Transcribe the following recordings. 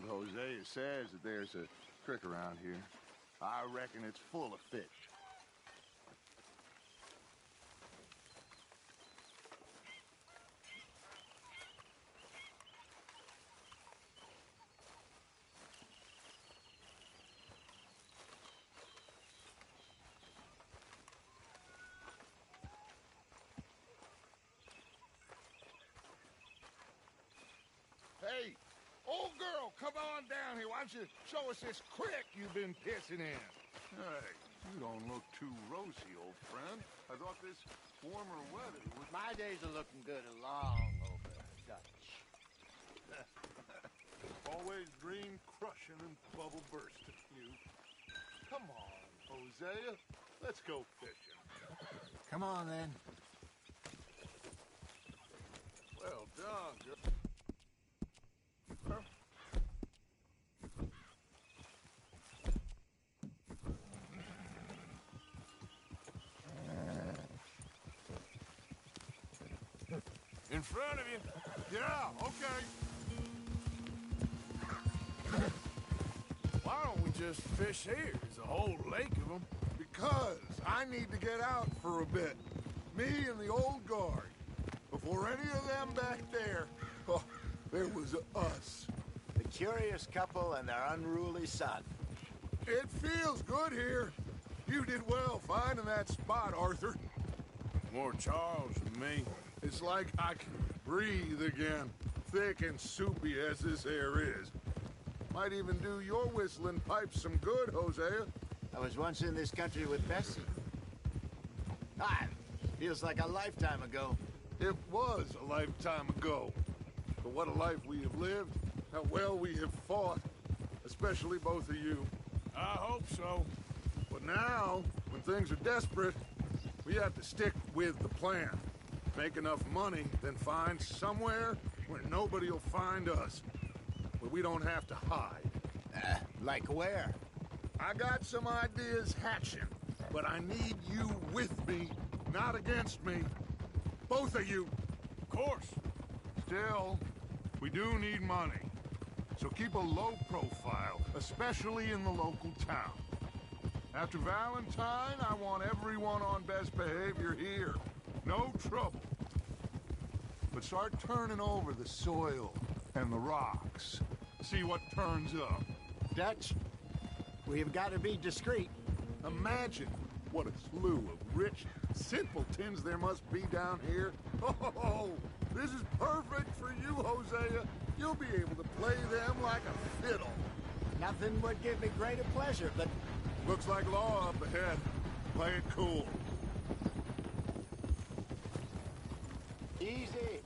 Hosea says that there's a creek around here. I reckon it's full of fish. Hey, old girl, come on down here. Why don't you show us this creek you've been pissing in? Hey, you don't look too rosy, old friend. I thought this warmer weather would... My days are looking good along over Dutch. Always dream crushing and bubble bursting, you. Come on, Hosea. Let's go fishing. Come on, then. Well done, girl. In front of you. Yeah, okay. Why don't we just fish here? There's a whole lake of them. Because I need to get out for a bit. Me and the old guard. Before any of them back there, oh, there was us. The curious couple and their unruly son. It feels good here. You did well finding that spot, Arthur. More Charles than me. It's like I can breathe again, thick and soupy as this air is. Might even do your whistling pipes some good, Hosea. I was once in this country with Bessie. Feels like a lifetime ago. It was a lifetime ago. But what a life we have lived, how well we have fought, especially both of you. I hope so. But now, when things are desperate, we have to stick with the plan. Make enough money, then find somewhere where nobody will find us. Where we don't have to hide. Like where? I got some ideas hatching, but I need you with me, not against me. Both of you. Of course. Still, we do need money. So keep a low profile, especially in the local town. After Valentine, I want everyone on best behavior here. No trouble. But start turning over the soil and the rocks. See what turns up. Dutch, we've got to be discreet. Imagine what a slew of rich simpletons there must be down here. Oh, this is perfect for you, Hosea. You'll be able to play them like a fiddle. Nothing would give me greater pleasure, but... Looks like law up ahead. Play it cool. Easy.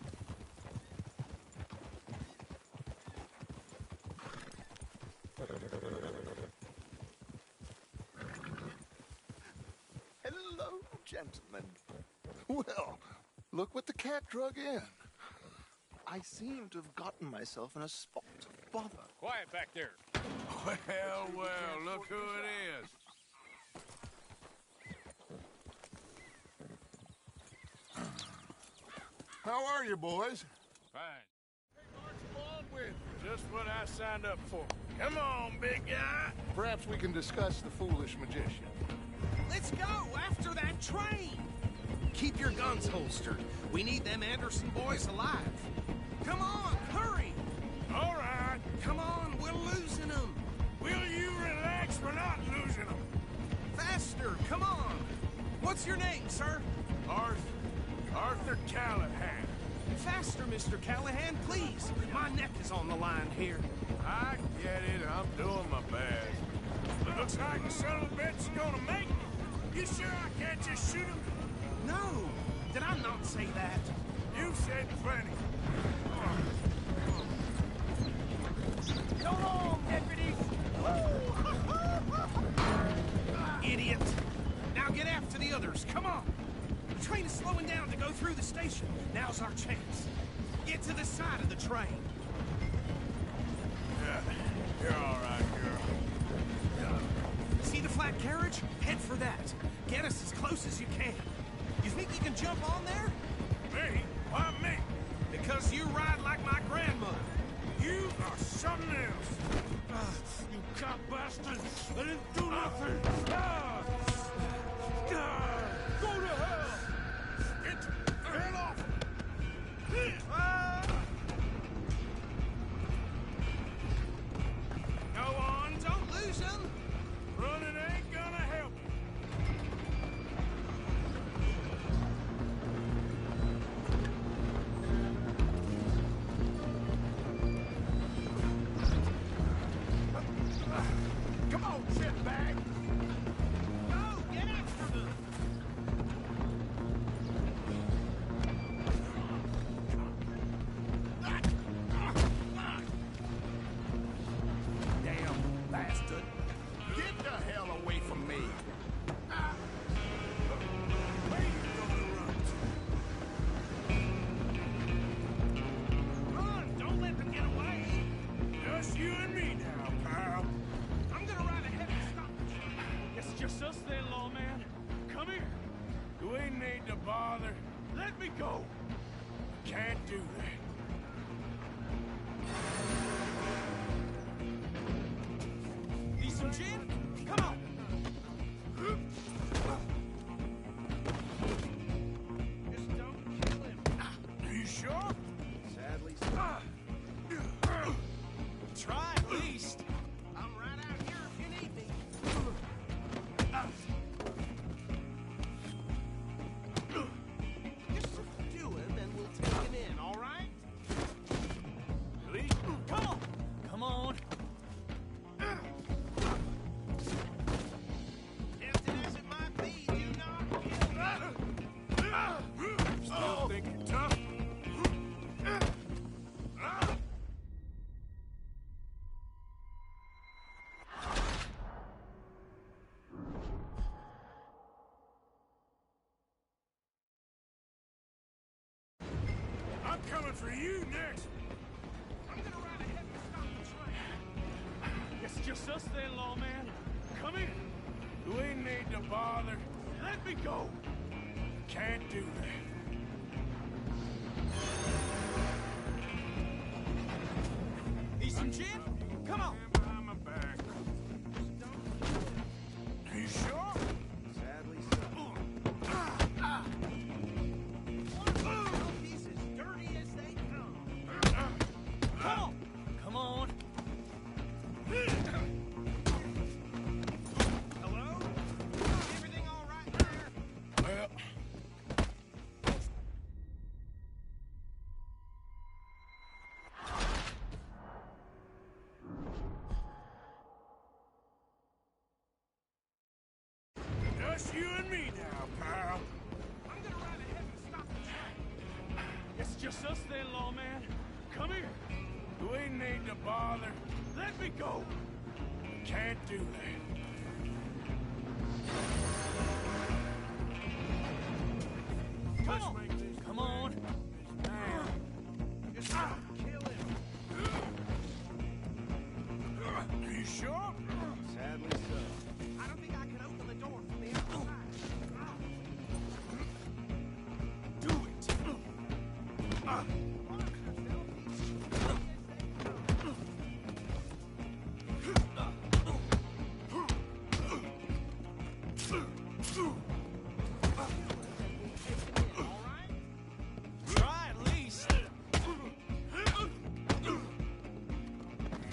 Hello, gentlemen. Well, look what the cat drug in. I seem to have gotten myself in a spot of bother. Quiet back there. Well, look who it is. How are you, boys? Fine. Hey, Archibald, with Just what I signed up for. Come on, big guy. perhaps we can discuss the foolish magician. Let's go after that train! Keep your guns holstered. We need them Anderson boys alive. Come on, hurry! All right. Come on, we're losing them. Will you relax? We're not losing them. Faster, come on. What's your name, sir? Arthur Callahan. Faster, Mr. Callahan, please. My neck is on the line here. I get it. I'm doing my best. It looks like the son of a bitch is gonna make it. You sure I can't just shoot him? No, did I not say that? You said plenty. Go on, deputies! Idiot! Now get after the others, come on! The train is slowing down to go through the station. Now's our chance. Get to the side of the train. Yeah, you're all right, girl. See the flat carriage? Head for that. Get us as close as you can. You think you can jump on there? Me? Why me? Because you ride like my grandmother. You are something else. You cop bastard! I didn't do nothing! Go to hell! Get the hell off! Go on, don't lose him! Running ain't gonna help you. Come on, shitbag! Go, get after them! Damn bastard! Get the hell away from me! Where you gonna run to? Run, don't let them get away! Just you and me now, pal. I'm gonna ride ahead and stop the train. It's just us then, lawman. Come here. You ain't need to bother. Let me go. Can't do that. Need some gin? Come on! Just don't kill him. Are you sure? Sadly, try at least. I'm right out here if you need me. Just subdue him and we'll take him in, all right? Please? Come on! Come on! Tempted as it might be, do not kill him. Still think you're tough? I'm coming for you next. I'm gonna ride ahead and stop the train. It's just us then, lawman. Come here. You ain't need to bother. Let me go. Can't do that. Need some gin? Come on! Stand behind my back. Are you sure? Sadly so. He's as dirty as they come. Come on! Come on! Hello? Everything all right there? Well, just you and me now, pal. I'm gonna ride ahead and stop the train. It's just us then, lawman. Come here. You ain't need to bother. Let me go. Can't do that. Come on! Let's make this Come on! man. Just don't kill him. Are you sure? Sadly so. I don't think I can open the door from the outside. Do it. Try at least.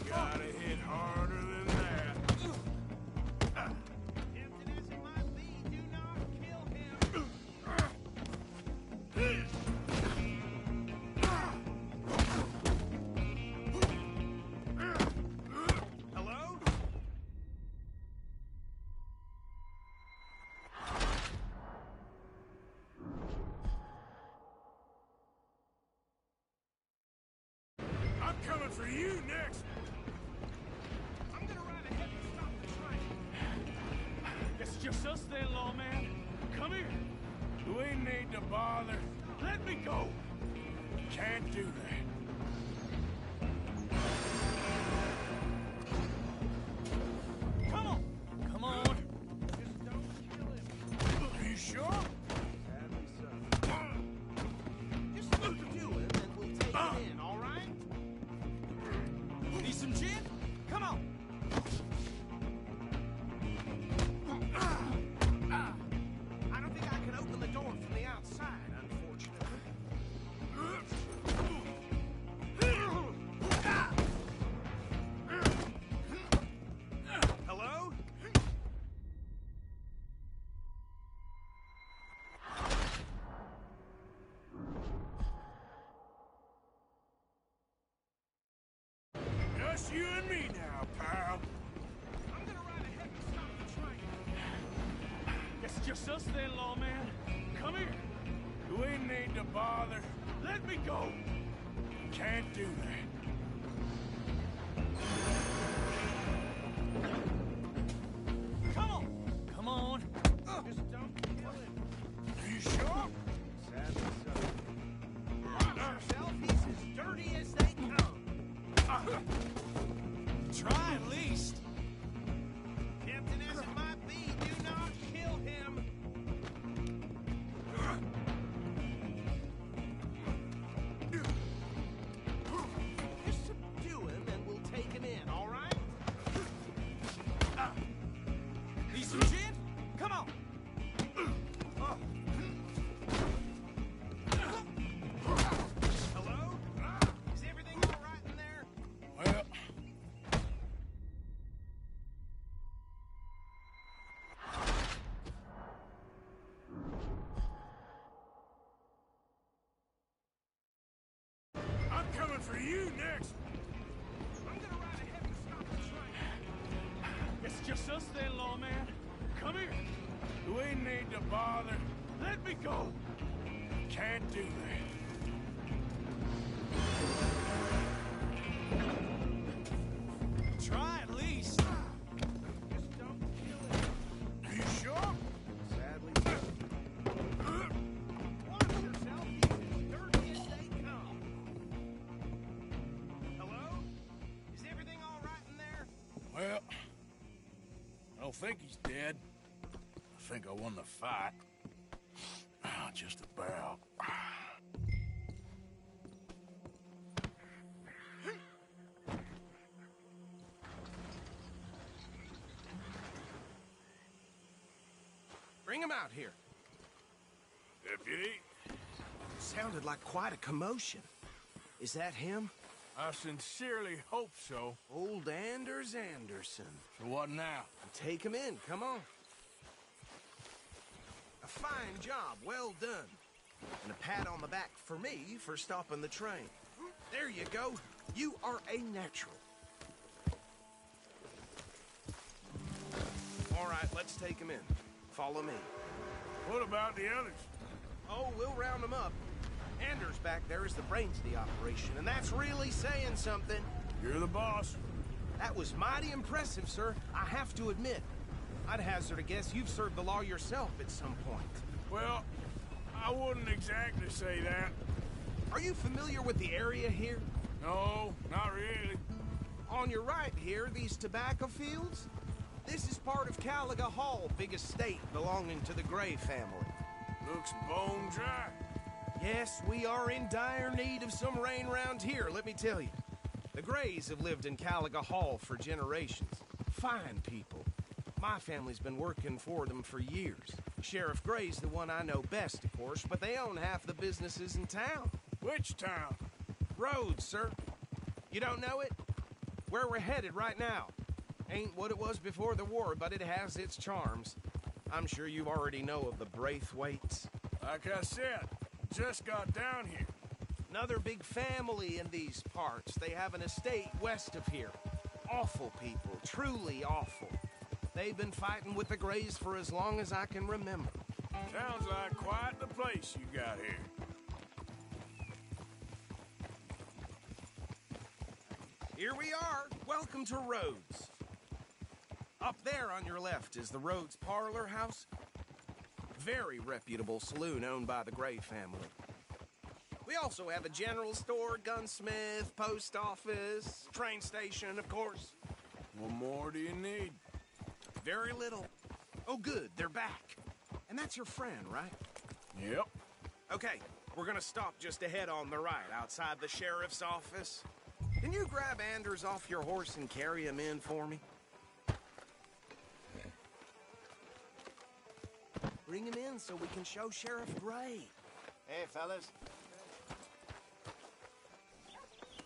Gotta hit harder than that. Tempted as he might be, do not kill him. Hello? I'm coming for you next. I'm gonna ride ahead and stop the train. It's just us then, lawman. Come here. You ain't need to bother. Let me go. Can't do that. Come on! Come on! Just don't kill him. Are you sure? Sadly so. Just subdue him and we'll take him in, all right? Need some gin? Come on! I don't think I can open the door from the outside, unfortunately. Hello? Just you and me now, pal. I'm gonna ride ahead and stop the train. It's just us then, lawman. Come here. We need to bother. Let me go. Can't do that. Come on. Come on. Just don't kill him. Are you sure? Sadly so. Watch yourself, he's as dirty as they come. Try at least. Tempting as it might be, do not kill him. Just subdue him and we'll take him in, all right? Need some gin? Come on. Hello? Is everything all right in there? Well, I'm coming for you next. I'm gonna ride ahead and stop the train. It's just us then, lawman. Come here. We need to bother. Let me go. Can't do that. Try at least. Just don't kill him. Are you sure? Sadly so. Watch yourself, he's as dirty as they come. Hello? Is everything all right in there? Well, I don't think he's dead. I think I won the fight. Just about. Bring him out here. Deputy, Sounded like quite a commotion. Is that him? I sincerely hope so. Old Anders Anderson. So what now? Take him in, come on. A fine job, well done. And a pat on the back for me for stopping the train. There you go. You are a natural. All right, let's take him in. Follow me. What about the others? Oh, we'll round them up. Anders back there is the brains of the operation, and that's really saying something. You're the boss. That was mighty impressive, sir. I have to admit. I'd hazard a guess you've served the law yourself at some point. Well, I wouldn't exactly say that. Are you familiar with the area here? No, not really. On your right here, these tobacco fields? This is part of Caliga Hall, big estate belonging to the Gray family. Looks bone dry. Yes, we are in dire need of some rain round here, let me tell you. The Grays have lived in Caliga Hall for generations. Fine people. My family's been working for them for years. Sheriff Gray's the one I know best, of course, but they own half the businesses in town. Which town? Rhodes, sir. You don't know it? Where we're headed right now. Ain't what it was before the war, but it has its charms. I'm sure you already know of the Braithwaites. Like I said, just got down here. Another big family in these parts. They have an estate west of here. Awful people, truly awful. They've been fighting with the Grays for as long as I can remember. Sounds like quite the place you got here. Here we are. Welcome to Rhodes. Up there on your left is the Rhodes Parlor House. Very reputable saloon owned by the Gray family. We also have a general store, gunsmith, post office, train station, of course. What more do you need? Very little. Oh, good, they're back. And that's your friend, right? Yep. Okay, we're gonna stop just ahead on the right, outside the sheriff's office. Can you grab Anders off your horse and carry him in for me? Bring him in so we can show Sheriff Gray. Hey, fellas.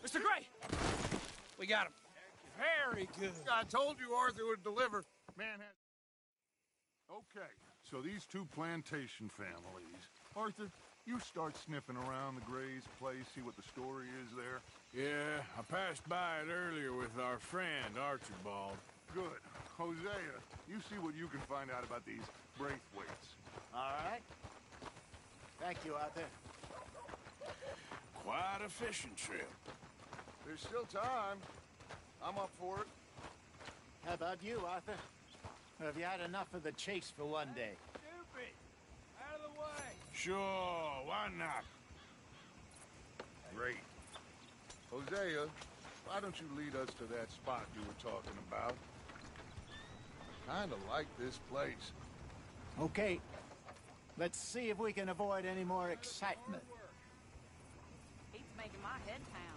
Mr. Gray! We got him. Very good. I told you Arthur would deliver. Man has... Okay, so these two plantation families. Arthur, you start sniffing around the Gray's place, see what the story is there. Yeah, I passed by it earlier with our friend, Archibald. Good. Hosea, you see what you can find out about these Braithwaites. All right. Thank you, Arthur. Quite a fishing trip. There's still time. I'm up for it. How about you, Arthur? Or have you had enough of the chase for one day? Stupid! Out of the way! Sure, why not? Great. Hosea, why don't you lead us to that spot you were talking about? Kinda like this place. Okay. Let's see if we can avoid any more excitement. He's making my head pound.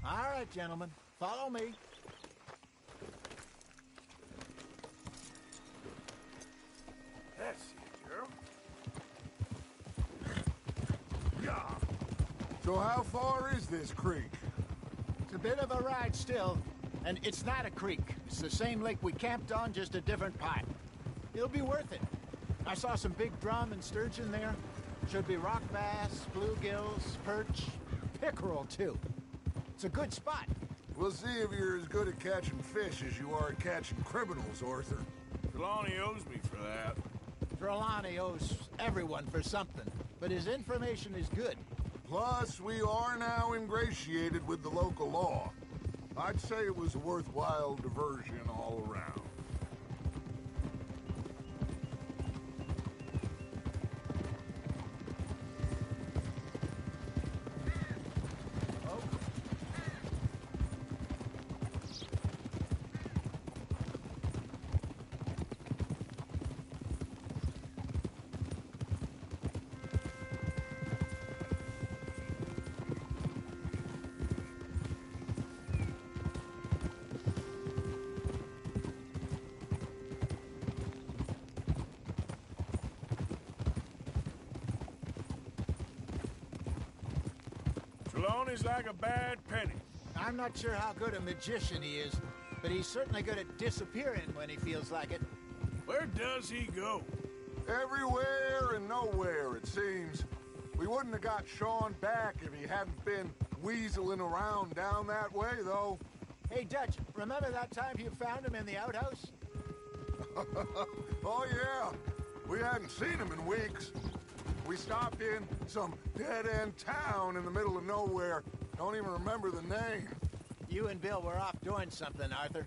All right, gentlemen. Follow me. That's it, girl. Yeah. So how far is this creek? It's a bit of a ride still, and it's not a creek. It's the same lake we camped on, just a different part. It'll be worth it. I saw some big drum and sturgeon there. Should be rock bass, bluegills, perch, pickerel, too. It's a good spot. We'll see if you're as good at catching fish as you are at catching criminals, Arthur. Trelawney owes me for that. Trelawney owes everyone for something, but his information is good. Plus, we are now ingratiated with the local law. I'd say it was a worthwhile diversion all around. Trelawney's like a bad penny. I'm not sure how good a magician he is, but he's certainly good at disappearing when he feels like it. Where does he go? Everywhere and nowhere, it seems. We wouldn't have got Sean back if he hadn't been weaseling around down that way, though. Hey, Dutch, remember that time you found him in the outhouse? Oh, yeah. We hadn't seen him in weeks. We stopped in some dead-end town in the middle of nowhere. Don't even remember the name. You and Bill were off doing something, Arthur.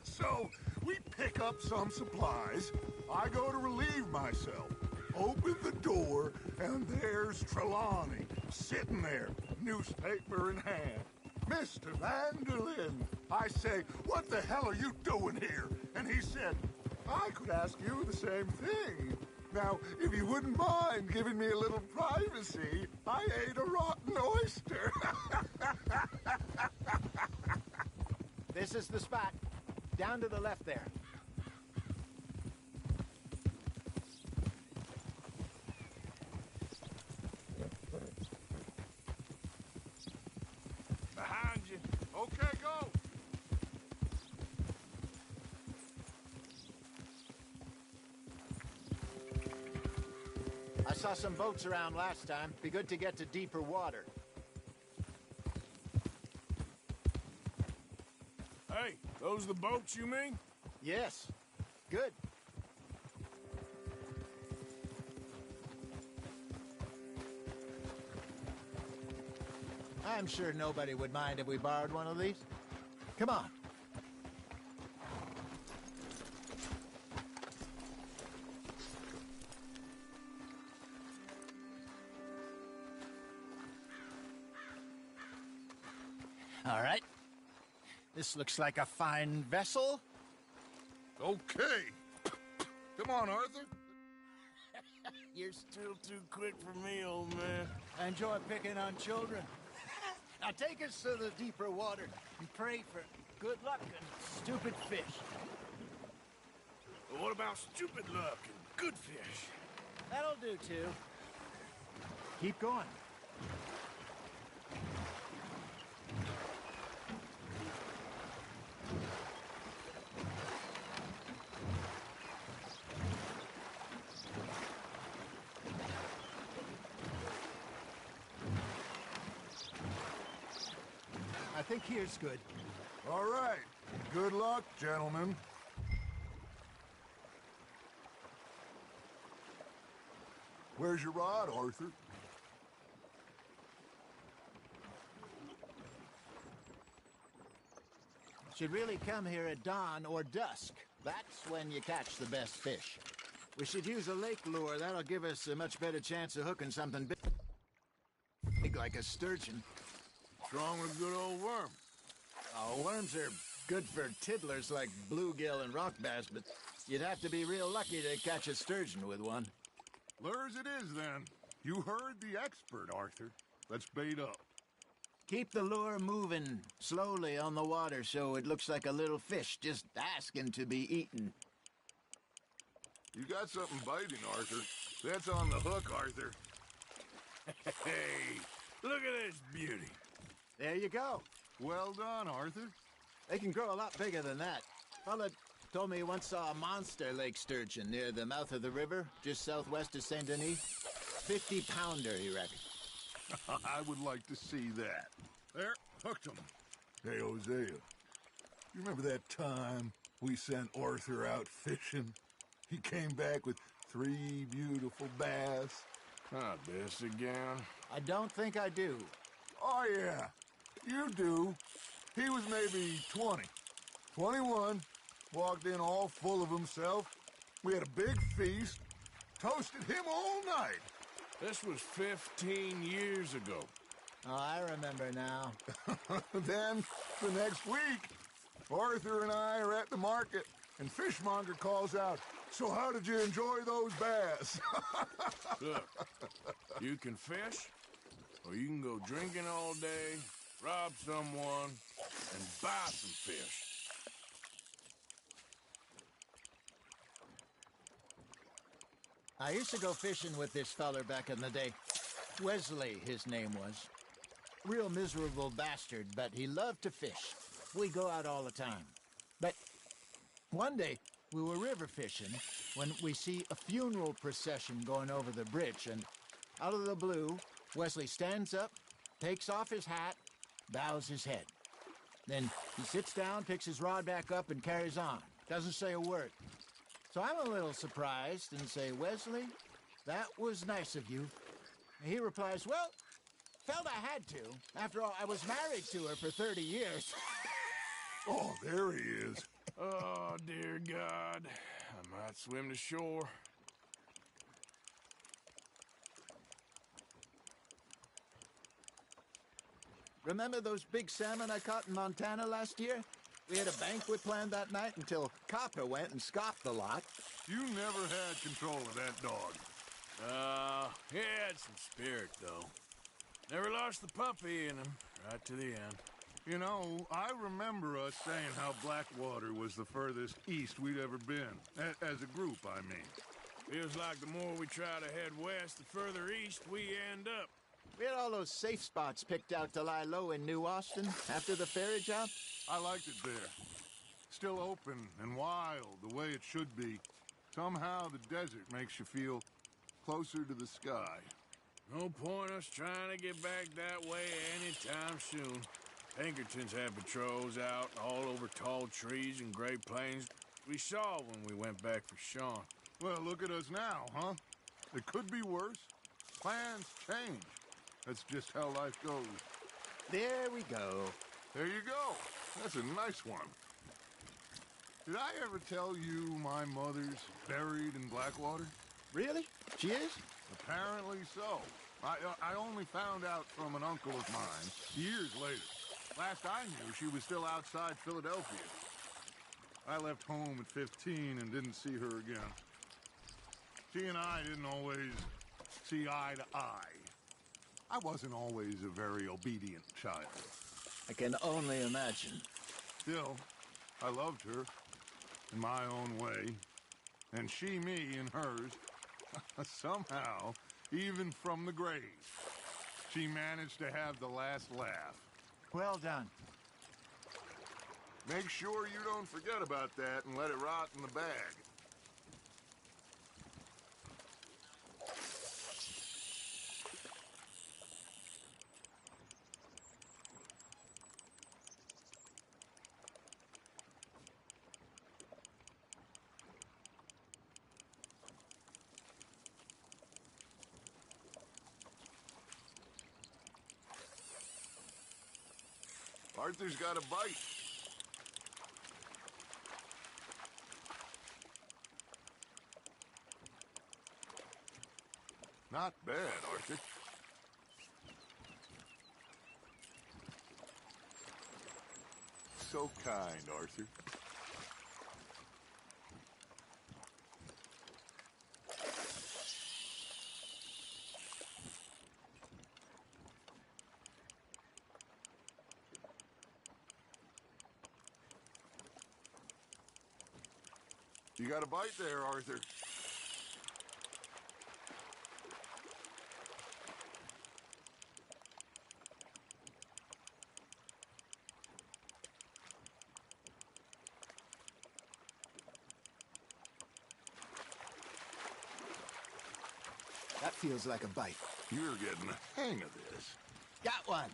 So, we pick up some supplies. I go to relieve myself. Open the door, and there's Trelawney, sitting there, newspaper in hand. Mr. Vanderlyn. I say, what the hell are you doing here? And he said, I could ask you the same thing. Now, if you wouldn't mind giving me a little privacy, I ate a rotten oyster. This is the spot. Down to the left there. Behind you. Okay, go. I saw some boats around last time. Be good to get to deeper water. Hey, those the boats you mean? Yes. Good. I'm sure nobody would mind if we borrowed one of these. Come on. All right. This looks like a fine vessel. Okay. Come on, Arthur. You're still too quick for me, old man. I enjoy picking on children. Now take us to the deeper water and pray for good luck and stupid fish. But what about stupid luck and good fish? That'll do, too. Keep going. I think here's good. All right. Good luck, gentlemen. Where's your rod, Arthur? Should really come here at dawn or dusk. That's when you catch the best fish. We should use a lake lure. That'll give us a much better chance of hooking something big like a sturgeon. What's wrong with a good old worm? Oh, worms are good for tiddlers like bluegill and rock bass, but you'd have to be real lucky to catch a sturgeon with one. Lures it is, then. You heard the expert, Arthur. Let's bait up. Keep the lure moving slowly on the water so it looks like a little fish just asking to be eaten. You got something biting, Arthur. That's on the hook, Arthur. Hey, look at this beauty. There you go. Well done, Arthur. They can grow a lot bigger than that. Fella told me he once saw a monster lake sturgeon near the mouth of the river, just southwest of Saint Denis. 50-pounder, he reckoned. I would like to see that. There, hooked him. Hey, Hosea, you remember that time we sent Arthur out fishing? He came back with 3 beautiful bass. Not this again. I don't think I do. Oh, yeah, you do. He was maybe 20, 21, walked in all full of himself. We had a big feast, toasted him all night. This was 15 years ago. Oh, I remember now. Then, the next week, Arthur and I are at the market, and Fishmonger calls out, "So how did you enjoy those bass?" Look, you can fish, or you can go drinking all day, rob someone, and buy some fish. I used to go fishing with this feller back in the day. Wesley, his name was. Real miserable bastard, but he loved to fish. We go out all the time. But one day, we were river fishing when we see a funeral procession going over the bridge, and out of the blue, Wesley stands up, takes off his hat, bows his head. Then he sits down, picks his rod back up, and carries on. Doesn't say a word. So I'm a little surprised and say, "Wesley, that was nice of you." And he replies, "Well, felt I had to. After all, I was married to her for 30 years. Oh, there he is. Oh, dear God. I might swim to shore. Remember those big salmon I caught in Montana last year? We had a banquet planned that night until Copper went and scoffed the lot. You never had control of that dog. He had some spirit, though. Never lost the puppy in him, right to the end. You know, I remember us saying how Blackwater was the furthest east we'd ever been. As a group, I mean. Feels like the more we try to head west, the further east we end up. We had all those safe spots picked out to lie low in New Austin after the ferry job. I liked it there. Still open and wild, the way it should be. Somehow the desert makes you feel closer to the sky. No point us trying to get back that way anytime soon. Pinkertons had patrols out all over tall trees and Great Plains. We saw when we went back for Sean. Well, look at us now, huh? It could be worse. Plans change. That's just how life goes. There we go. There you go. That's a nice one. Did I ever tell you my mother's buried in Blackwater? Really? She is? Apparently so. I only found out from an uncle of mine years later. Last I knew, she was still outside Philadelphia. I left home at 15 and didn't see her again. She and I didn't always see eye to eye. I wasn't always a very obedient child. I can only imagine. Still, I loved her in my own way, and she me in hers. Somehow, even from the grave, she managed to have the last laugh. Well done. Make sure you don't forget about that and let it rot in the bag. Arthur's got a bite. Not bad, Arthur. So kind, Arthur. You got a bite there, Arthur. That feels like a bite. You're getting the hang of this. Got one.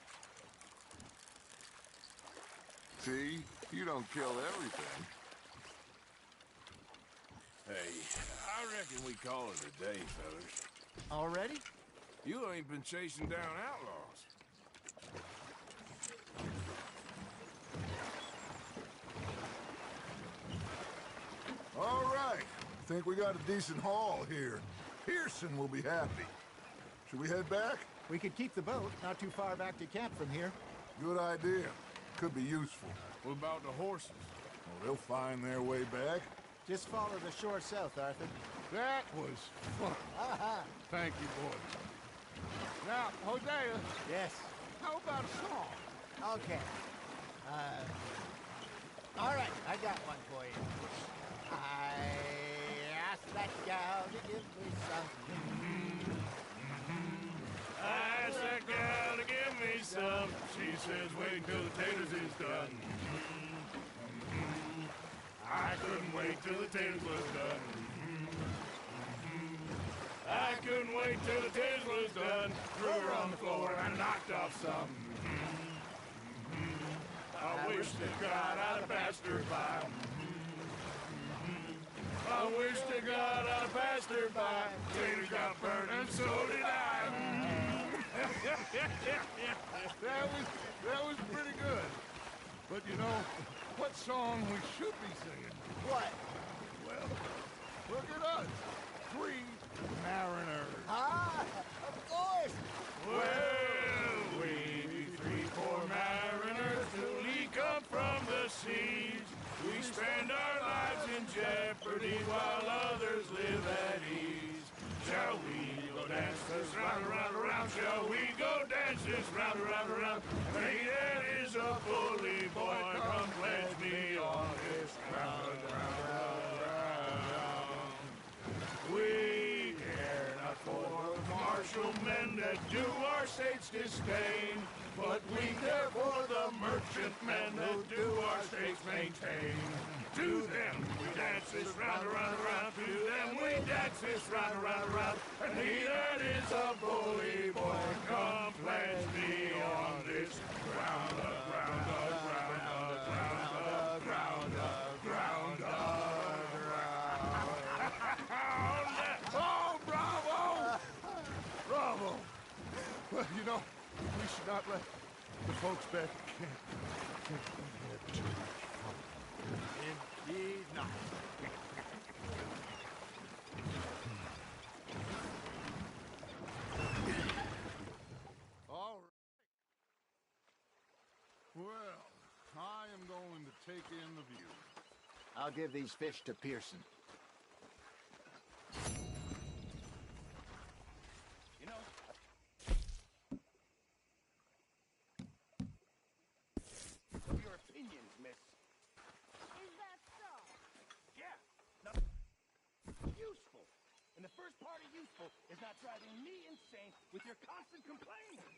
See? You don't kill everything. Hey, I reckon we call it a day, fellas. Already? You ain't been chasing down outlaws. All right. Think we got a decent haul here. Pearson will be happy. Should we head back? We could keep the boat not too far back to camp from here. Good idea. Could be useful. What about the horses? Well, they'll find their way back. Just follow the shore south, Arthur. That was fun. Aha! Thank you, boys. Now, Hosea, Yes. how about a song? Okay. All right, I got one for you. I asked that gal to give me something. I asked that gal to give me some. She says, wait till the taters is done. I couldn't wait till the taters was done. I couldn't wait till the taters was done. Threw her on the floor and knocked off some. I wish to God I'd have passed her by. I wish to God I'd have passed her by. Taters got burned and so did I. That was pretty good. But you know, what song we should be singing? What? Well, look at us. 3 mariners. Ah, of course. Well, we 3 poor mariners newly come from the seas. We spend our lives in jeopardy while others live at ease. Shall we go dance this round, around, around? Shall we go dance this round, around, around? Hey, that is a bully boy. Come pledge me on this round, round, round, round. We care not for martial men that do our state's disdain, but we care for the merchant men that do our state's maintain. To them we dance this round, around, around. To them we dance this round, around, around. And he that is a bully boy, come pledge me on this ground, ground, ground, ground, ground, ground, ground. Oh, bravo! Bravo! Well, you know, we should not let the folks back at camp think we had too much fun. Indeed not. All right. Well, I am going to take in the view. I'll give these fish to Pearson. And the first part of useful is not driving me insane with your constant complaining.